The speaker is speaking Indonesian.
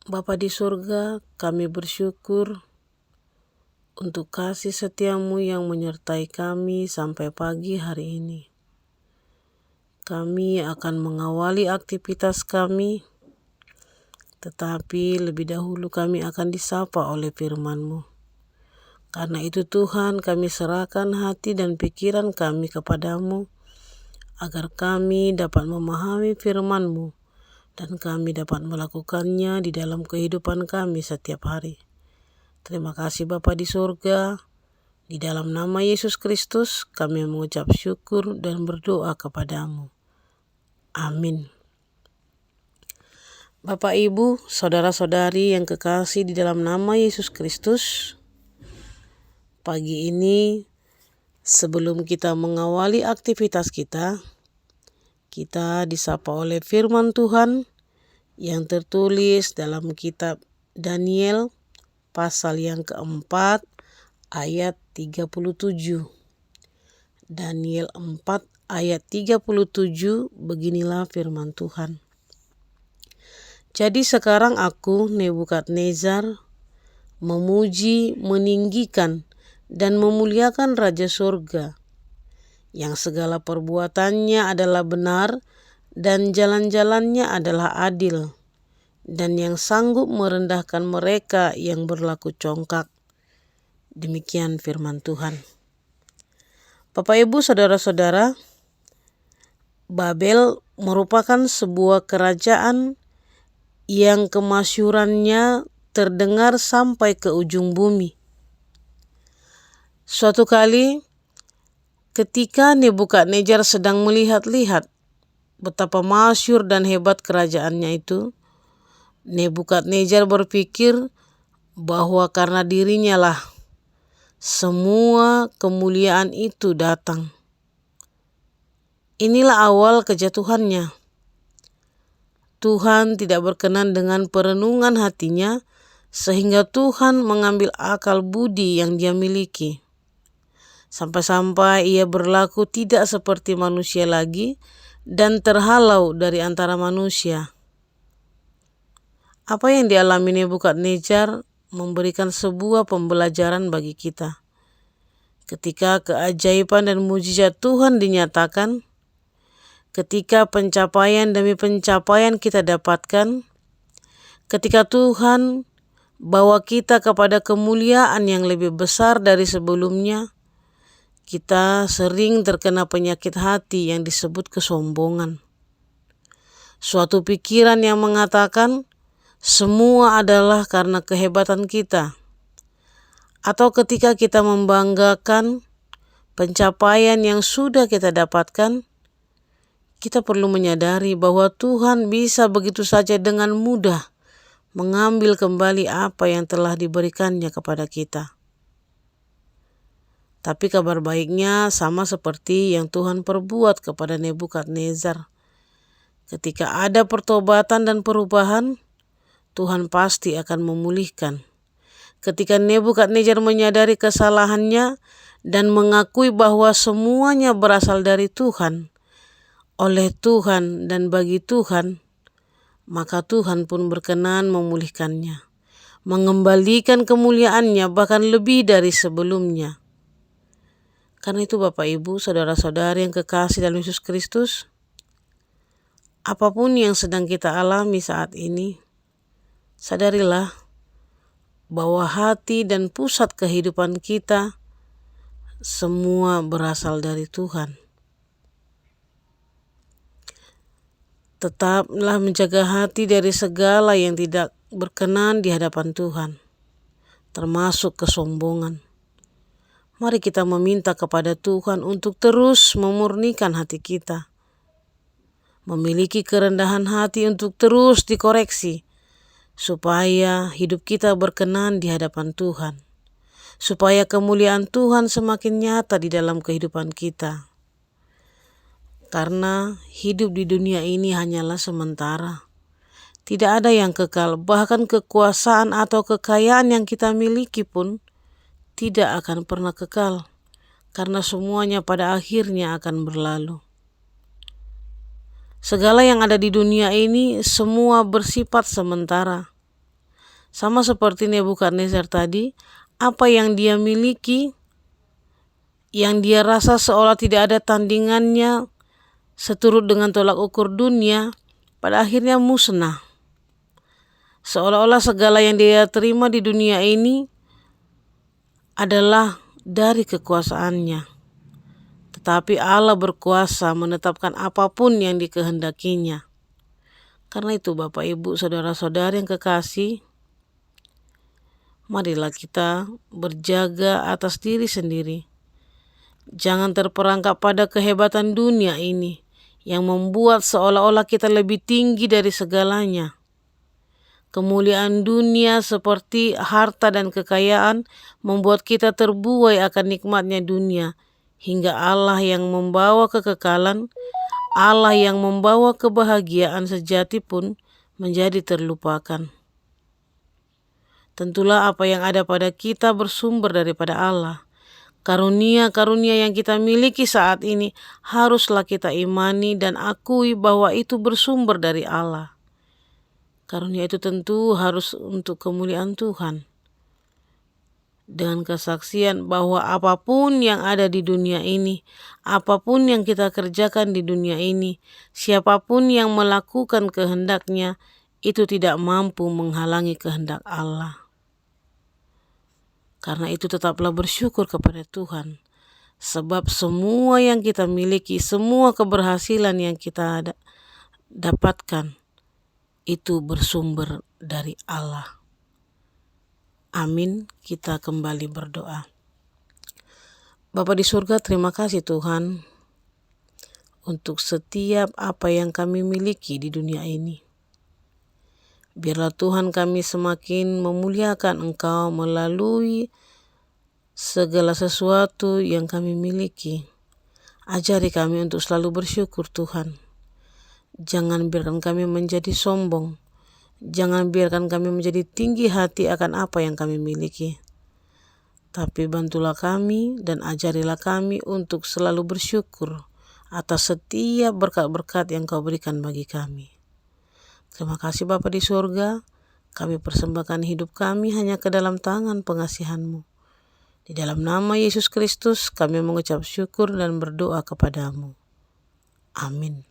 Bapa di surga, kami bersyukur untuk kasih setiamu yang menyertai kami sampai pagi hari ini. Kami akan mengawali aktivitas kami, tetapi lebih dahulu kami akan disapa oleh firman-Mu. Karena itu Tuhan, kami serahkan hati dan pikiran kami kepadamu, agar kami dapat memahami firman-Mu, dan kami dapat melakukannya di dalam kehidupan kami setiap hari. Terima kasih Bapa di surga. Di dalam nama Yesus Kristus kami mengucap syukur dan berdoa kepadamu. Amin. Bapak, Ibu, saudara-saudari yang kekasih di dalam nama Yesus Kristus, pagi ini sebelum kita mengawali aktivitas kita disapa oleh firman Tuhan yang tertulis dalam kitab Daniel pasal yang keempat ayat 37. Daniel 4 ayat 37, beginilah firman Tuhan. Jadi sekarang aku, Nebukadnezar, memuji, meninggikan, dan memuliakan Raja Surga, yang segala perbuatannya adalah benar dan jalan-jalannya adalah adil, dan yang sanggup merendahkan mereka yang berlaku congkak. Demikian firman Tuhan. Bapak, Ibu, saudara-saudara, Babel merupakan sebuah kerajaan yang kemasyhurannya terdengar sampai ke ujung bumi. Suatu kali, ketika Nebukadnezar sedang melihat-lihat betapa masyhur dan hebat kerajaannya itu, Nebukadnezar berpikir bahwa karena dirinya lah semua kemuliaan itu datang. Inilah awal kejatuhannya. Tuhan tidak berkenan dengan perenungan hatinya, sehingga Tuhan mengambil akal budi yang dia miliki. Sampai-sampai ia berlaku tidak seperti manusia lagi dan terhalau dari antara manusia. Apa yang dialami Nebukadnezar memberikan sebuah pembelajaran bagi kita. Ketika keajaiban dan mujizat Tuhan dinyatakan, ketika pencapaian demi pencapaian kita dapatkan, ketika Tuhan bawa kita kepada kemuliaan yang lebih besar dari sebelumnya, kita sering terkena penyakit hati yang disebut kesombongan. Suatu pikiran yang mengatakan semua adalah karena kehebatan kita. Atau ketika kita membanggakan pencapaian yang sudah kita dapatkan, kita perlu menyadari bahwa Tuhan bisa begitu saja dengan mudah mengambil kembali apa yang telah diberikannya kepada kita. Tapi kabar baiknya sama seperti yang Tuhan perbuat kepada Nebukadnezar. Ketika ada pertobatan dan perubahan, Tuhan pasti akan memulihkan. Ketika Nebukadnezar menyadari kesalahannya dan mengakui bahwa semuanya berasal dari Tuhan, oleh Tuhan dan bagi Tuhan, maka Tuhan pun berkenan memulihkannya, mengembalikan kemuliaannya bahkan lebih dari sebelumnya. Karena itu Bapak, Ibu, saudara-saudari yang kekasih dalam Yesus Kristus, apapun yang sedang kita alami saat ini, sadarilah bahwa hati dan pusat kehidupan kita semua berasal dari Tuhan. Tetaplah menjaga hati dari segala yang tidak berkenan di hadapan Tuhan, termasuk kesombongan. Mari kita meminta kepada Tuhan untuk terus memurnikan hati kita, memiliki kerendahan hati untuk terus dikoreksi, supaya hidup kita berkenan di hadapan Tuhan, supaya kemuliaan Tuhan semakin nyata di dalam kehidupan kita. Karena hidup di dunia ini hanyalah sementara. Tidak ada yang kekal, bahkan kekuasaan atau kekayaan yang kita miliki pun tidak akan pernah kekal, karena semuanya pada akhirnya akan berlalu. Segala yang ada di dunia ini semua bersifat sementara. Sama seperti Nebukadnezar tadi, apa yang dia miliki, yang dia rasa seolah tidak ada tandingannya, seturut dengan tolak ukur dunia, pada akhirnya musnah. Seolah-olah segala yang dia terima di dunia ini adalah dari kekuasaannya. Tetapi Allah berkuasa menetapkan apapun yang dikehendakinya. Karena itu Bapak Ibu Saudara-saudari yang kekasih, marilah kita berjaga atas diri sendiri. Jangan terperangkap pada kehebatan dunia ini yang membuat seolah-olah kita lebih tinggi dari segalanya. Kemuliaan dunia seperti harta dan kekayaan membuat kita terbuai akan nikmatnya dunia, hingga Allah yang membawa kekekalan, Allah yang membawa kebahagiaan sejati pun menjadi terlupakan. Tentulah apa yang ada pada kita bersumber daripada Allah. Karunia-karunia yang kita miliki saat ini haruslah kita imani dan akui bahwa itu bersumber dari Allah. Karunia itu tentu harus untuk kemuliaan Tuhan. Dengan kesaksian bahwa apapun yang ada di dunia ini, apapun yang kita kerjakan di dunia ini, siapapun yang melakukan kehendaknya, itu tidak mampu menghalangi kehendak Allah. Karena itu tetaplah bersyukur kepada Tuhan. Sebab semua yang kita miliki, semua keberhasilan yang kita dapatkan, itu bersumber dari Allah. Amin. Kita kembali berdoa. Bapa di surga, terima kasih Tuhan untuk setiap apa yang kami miliki di dunia ini. Biarlah Tuhan kami semakin memuliakan Engkau melalui segala sesuatu yang kami miliki. Ajari kami untuk selalu bersyukur Tuhan. Jangan biarkan kami menjadi sombong. Jangan biarkan kami menjadi tinggi hati akan apa yang kami miliki. Tapi bantulah kami dan ajarilah kami untuk selalu bersyukur atas setiap berkat-berkat yang Kau berikan bagi kami. Terima kasih Bapa di surga. Kami persembahkan hidup kami hanya ke dalam tangan pengasihan-Mu. Di dalam nama Yesus Kristus kami mengucap syukur dan berdoa kepadamu. Amin.